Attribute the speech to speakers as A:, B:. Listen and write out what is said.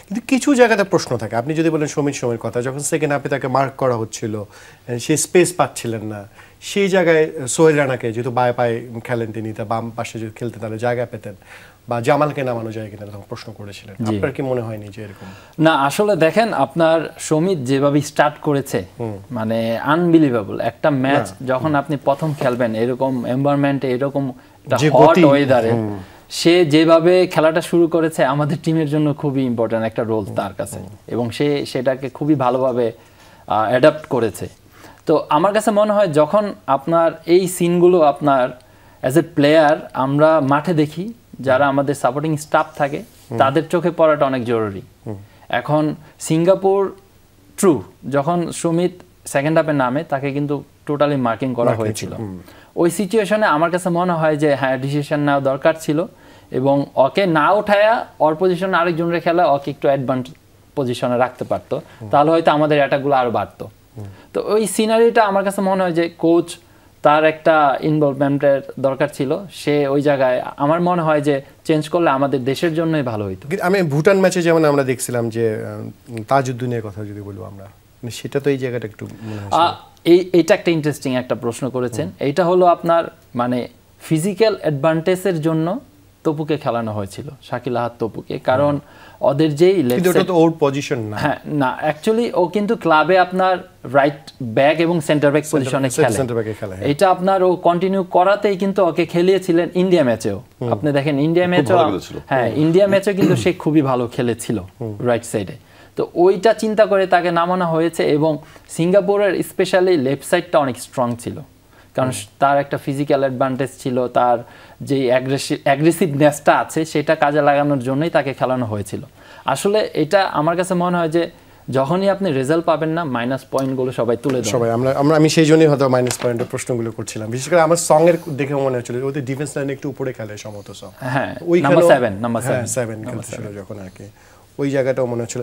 A: কিন্তু কিছু জায়গাতে প্রশ্ন থাকে। আপনি যদি বলেন সমীর কথা, যখন সেকেন্ড হাফে তাকে মার্ক করা হচ্ছিল, সে স্পেস পাচ্ছিলেন না, সেই জায়গায় সোহেল রানাকে যেহেতু বায়ে পায়ে খেলেন তিনি, তা বাম পাশে যদি খেলতেন তাহলে জায়গা পেতেন, বা জামালকে নামানো যায় কিনা তখন প্রশ্ন করেছিলেন। আপনার কি মনে হয়নি যে এরকম?
B: না, আসলে দেখেন আপনার সমীর যেভাবে স্টার্ট করেছে মানে আনবিলিভেবল একটা ম্যাচ। যখন আপনি প্রথম খেলবেন এরকম এনভায়রনমেন্টে, এরকম হট ওয়েদারে, সে যেভাবে খেলাটা শুরু করেছে আমাদের টিমের জন্য খুবই ইম্পর্টেন্ট একটা রোল তার কাছে, এবং সে সেটাকে খুবই ভালোভাবে অ্যাডাপ্ট করেছে। তো আমার কাছে মনে হয় যখন আপনার এই সিনগুলো আপনার অ্যাজ এ প্লেয়ার আমরা মাঠে দেখি, যারা আমাদের সাপোর্টিং স্টাফ থাকে তাদের চোখে পড়াটা অনেক জরুরি। এখন সিঙ্গাপুর ট্রু, যখন সুমিত সেকেন্ড হাফে নামে তাকে কিন্তু টোটালি মার্কিং করা হয়েছিল। ওই সিচুয়েশনে আমার কাছে মনে হয় যে হ্যাঁ ডিসিশন নেওয়া দরকার ছিল, এবং ওকে না উঠায়া ওর পজিশনে আরেকজনের খেলা ওকে একটু অ্যাডভান্স পজিশনে রাখতে পারতো, তাহলে হয়তো আমাদের অ্যাটাকগুলো আরও বাড়তো। তো ওই সিনারিটা আমার কাছে মনে হয় যে কোচ তার একটা ইনভলভমেন্টের দরকার ছিল। সে ওই জায়গায় আমার মনে হয় যে চেঞ্জ করলে আমাদের দেশের জন্যই ভালো হইতো।
A: আমি ভুটান ম্যাচে যেমন আমরা দেখছিলাম যে তাজউদ্দিনের কথা যদি বলবো আমরা, সেটা তো এই জায়গাটা একটু
B: এইটা একটা ইন্টারেস্টিং একটা প্রশ্ন করেছেন। এইটা হলো আপনার মানে ফিজিক্যাল অ্যাডভান্টেজের জন্য তপুকে খেলানো হয়েছিল, শাকিল আহাদ তপুকে, কারণ ওদের যেই
A: ওর পজিশন না,
B: হ্যাঁ না অ্যাকচুয়ালি ও কিন্তু ক্লাবে আপনার রাইট ব্যাক এবং সেন্টার ব্যাক পজিশনে খেলে। এটা আপনার ও কন্টিনিউ করাতেই কিন্তু ওকে খেলিয়েছিলেন ইন্ডিয়া ম্যাচেও। আপনি দেখেন ইন্ডিয়া ম্যাচেও, হ্যাঁ ইন্ডিয়া ম্যাচেও কিন্তু সে খুবই ভালো খেলেছিল রাইট সাইডে। তো ওইটা চিন্তা করে তাকে নামানো হয়েছে, এবং সিঙ্গাপুরের স্পেশালি লেফট সাইডটা অনেক স্ট্রং ছিল, কারণ তার একটা ফিজিক্যাল অ্যাডভান্টেজ ছিল, তার যে অ্যাগ্রেসিভনেসটা আছে সেটা কাজে লাগানোর জন্যই তাকে খেলানো হয়েছিল। আসলে এটা আমার কাছে মনে হয় যে যখনই আপনি রেজাল্ট পাবেন না মাইনাস পয়েন্টগুলো সবাই তুলে দেন।
A: আমি সেই জন্যই হয়তো মাইনাস পয়েন্টের প্রশ্নগুলো করছিলাম, বিশেষ করে আমার সং এর দেখে মনে হচ্ছিল ওদের ডিফেন্স লাইনে একটু উপরে খেলে সম্ভবত সং,
B: হ্যাঁ নাম্বার 7
A: খেলছিল যখন আর কি, ওই জায়গাটাও মনে হচ্ছিল।